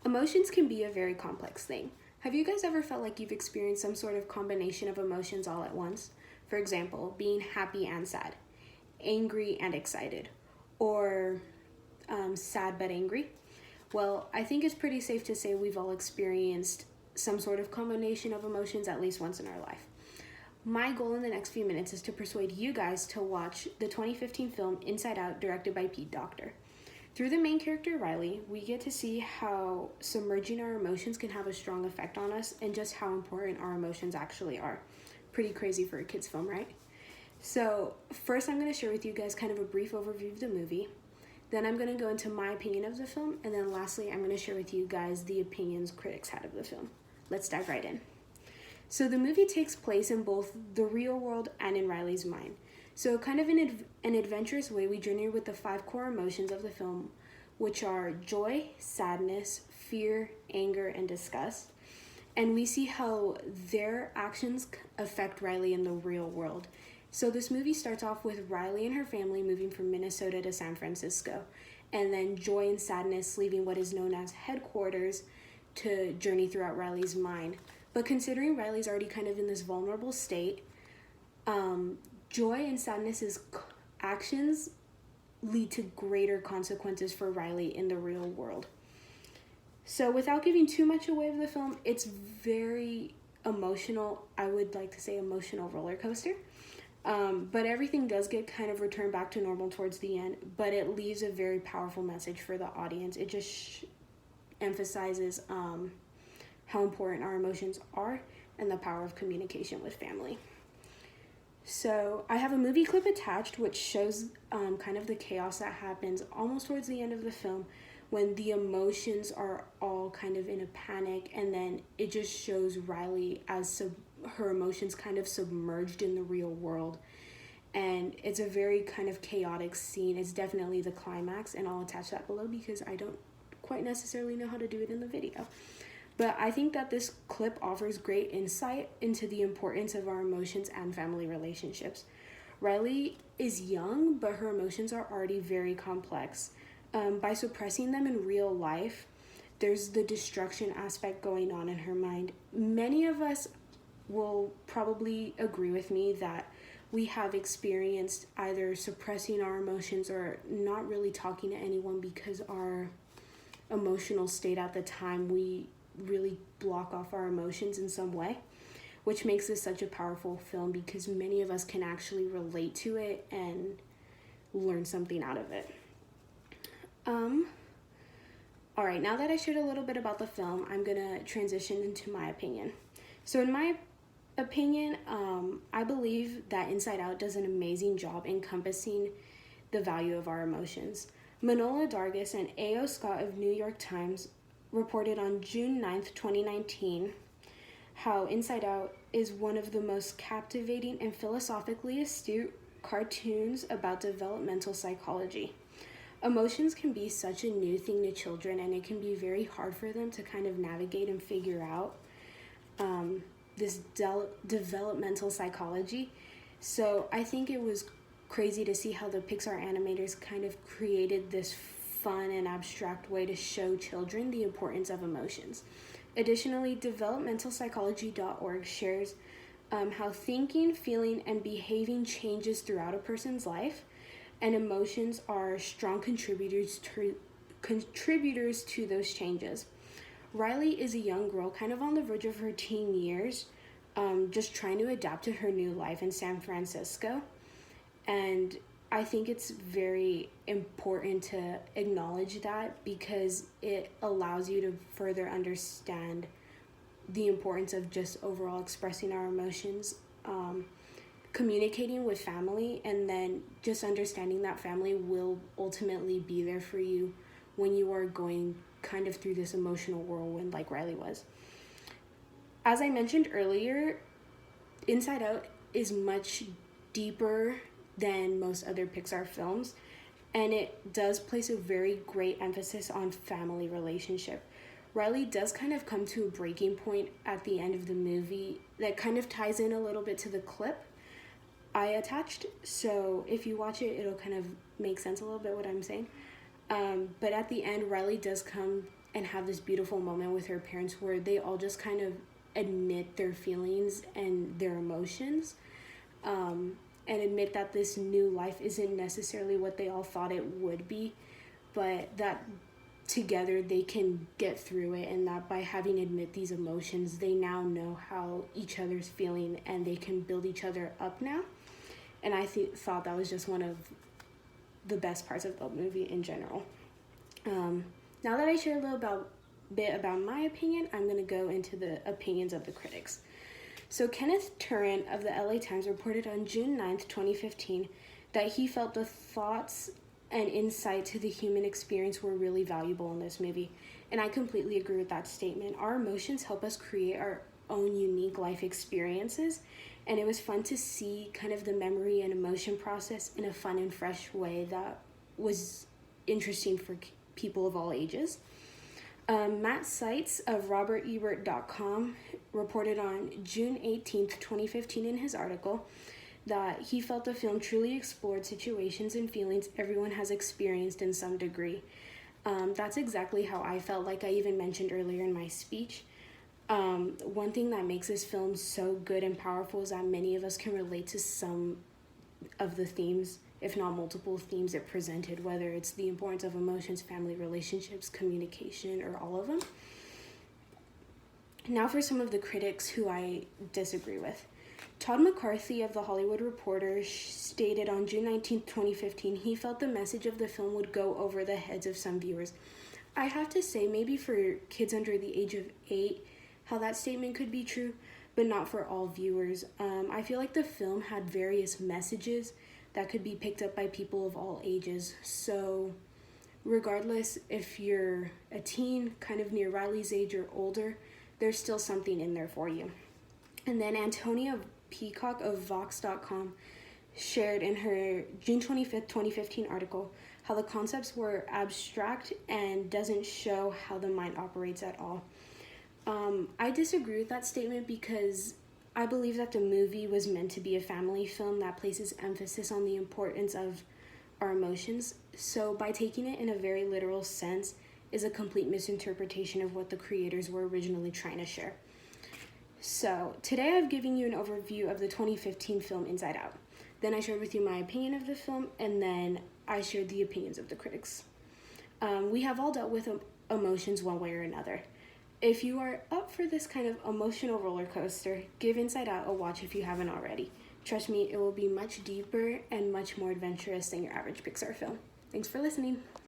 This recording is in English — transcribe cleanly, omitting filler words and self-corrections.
Emotions can be a very complex thing. Have you guys ever felt like you've experienced some sort of combination of emotions all at once? For example, being happy and sad, angry and excited, or sad but angry? Well, I think it's pretty safe to say we've all experienced some sort of combination of emotions at least once in our life. My goal in the next few minutes is to persuade you guys to watch the 2015 film Inside Out, directed by Pete Docter. Through the main character, Riley, we get to see how submerging our emotions can have a strong effect on us and just how important our emotions actually are. Pretty crazy for a kid's film, right? So, first I'm going to share with you guys kind of a brief overview of the movie. Then I'm going to go into my opinion of the film. And then lastly, I'm going to share with you guys the opinions critics had of the film. Let's dive right in. So, the movie takes place in both the real world and in Riley's mind. So kind of in an adventurous way, we journey with the 5 core emotions of the film, which are joy, sadness, fear, anger, and disgust. And we see how their actions affect Riley in the real world. So this movie starts off with Riley and her family moving from Minnesota to San Francisco, and then joy and sadness leaving what is known as headquarters to journey throughout Riley's mind. But considering Riley's already kind of in this vulnerable state, joy and sadness's actions lead to greater consequences for Riley in the real world. So without giving too much away of the film, it's very emotional. I would like to say emotional roller coaster. But everything does get kind of returned back to normal towards the end, but it leaves a very powerful message for the audience. It just emphasizes how important our emotions are and the power of communication with family. So I have a movie clip attached which shows kind of the chaos that happens almost towards the end of the film when the emotions are all kind of in a panic, and then it just shows Riley as her emotions kind of submerged in the real world. And it's a very kind of chaotic scene. It's definitely the climax, and I'll attach that below because I don't quite necessarily know how to do it in the video. But I think that this clip offers great insight into the importance of our emotions and family relationships. Riley is young, but her emotions are already very complex. By suppressing them in real life, there's the destruction aspect going on in her mind. Many of us will probably agree with me that we have experienced either suppressing our emotions or not really talking to anyone because our emotional state at the time, we really block off our emotions in some way, which makes this such a powerful film because many of us can actually relate to it and learn something out of it. All right, now that I shared a little bit about the film, I'm gonna transition into my opinion. So in my opinion, I believe that Inside Out does an amazing job encompassing the value of our emotions. Manohla Dargis and A.O. Scott of New York Times reported on June 9th, 2019, how Inside Out is one of the most captivating and philosophically astute cartoons about developmental psychology. Emotions can be such a new thing to children, and it can be very hard for them to kind of navigate and figure out this developmental psychology. So I think it was crazy to see how the Pixar animators kind of created this fun and abstract way to show children the importance of emotions. Additionally, developmentalpsychology.org shares how thinking, feeling, and behaving changes throughout a person's life, and emotions are strong contributors to those changes. Riley is a young girl kind of on the verge of her teen years, just trying to adapt to her new life in San Francisco. And I think it's very important to acknowledge that because it allows you to further understand the importance of just overall expressing our emotions, communicating with family, and then just understanding that family will ultimately be there for you when you are going kind of through this emotional whirlwind like Riley was. As I mentioned earlier, Inside Out is much deeper than most other Pixar films, and it does place a very great emphasis on family relationship. Riley does kind of come to a breaking point at the end of the movie that kind of ties in a little bit to the clip I attached, so if you watch it, it'll kind of make sense a little bit what I'm saying. But at the end, Riley does come and have this beautiful moment with her parents where they all just kind of admit their feelings and their emotions, and admit that this new life isn't necessarily what they all thought it would be, but that together they can get through it, and that by having admit these emotions, they now know how each other's feeling and they can build each other up now. And I thought that was just one of the best parts of the movie in general. Now that I shared a little bit about my opinion, I'm going to go into the opinions of the critics. So Kenneth Turan of the LA Times reported on June 9th, 2015, that he felt the thoughts and insight to the human experience were really valuable in this movie. And I completely agree with that statement. Our emotions help us create our own unique life experiences, and it was fun to see kind of the memory and emotion process in a fun and fresh way that was interesting for people of all ages. Matt Seitz of RobertEbert.com reported on June 18th, 2015 in his article that he felt the film truly explored situations and feelings everyone has experienced in some degree. That's exactly how I felt, like I even mentioned earlier in my speech. One thing that makes this film so good and powerful is that many of us can relate to some of the themes, if not multiple themes it presented, whether it's the importance of emotions, family relationships, communication, or all of them. Now for some of the critics who I disagree with. Todd McCarthy of The Hollywood Reporter stated on June 19, 2015, he felt the message of the film would go over the heads of some viewers. I have to say, maybe for kids under the age of 8, how that statement could be true, but not for all viewers. I feel like the film had various messages that could be picked up by people of all ages. So regardless if you're a teen, kind of near Riley's age or older, there's still something in there for you. And then Antonia Peacock of Vox.com shared in her June 25th, 2015 article how the concepts were abstract and doesn't show how the mind operates at all. I disagree with that statement because I believe that the movie was meant to be a family film that places emphasis on the importance of our emotions. So by taking it in a very literal sense is a complete misinterpretation of what the creators were originally trying to share. So today I've given you an overview of the 2015 film Inside Out. Then I shared with you my opinion of the film, and then I shared the opinions of the critics. We have all dealt with emotions one way or another. If you are up for this kind of emotional roller coaster, give Inside Out a watch if you haven't already. Trust me, it will be much deeper and much more adventurous than your average Pixar film. Thanks for listening.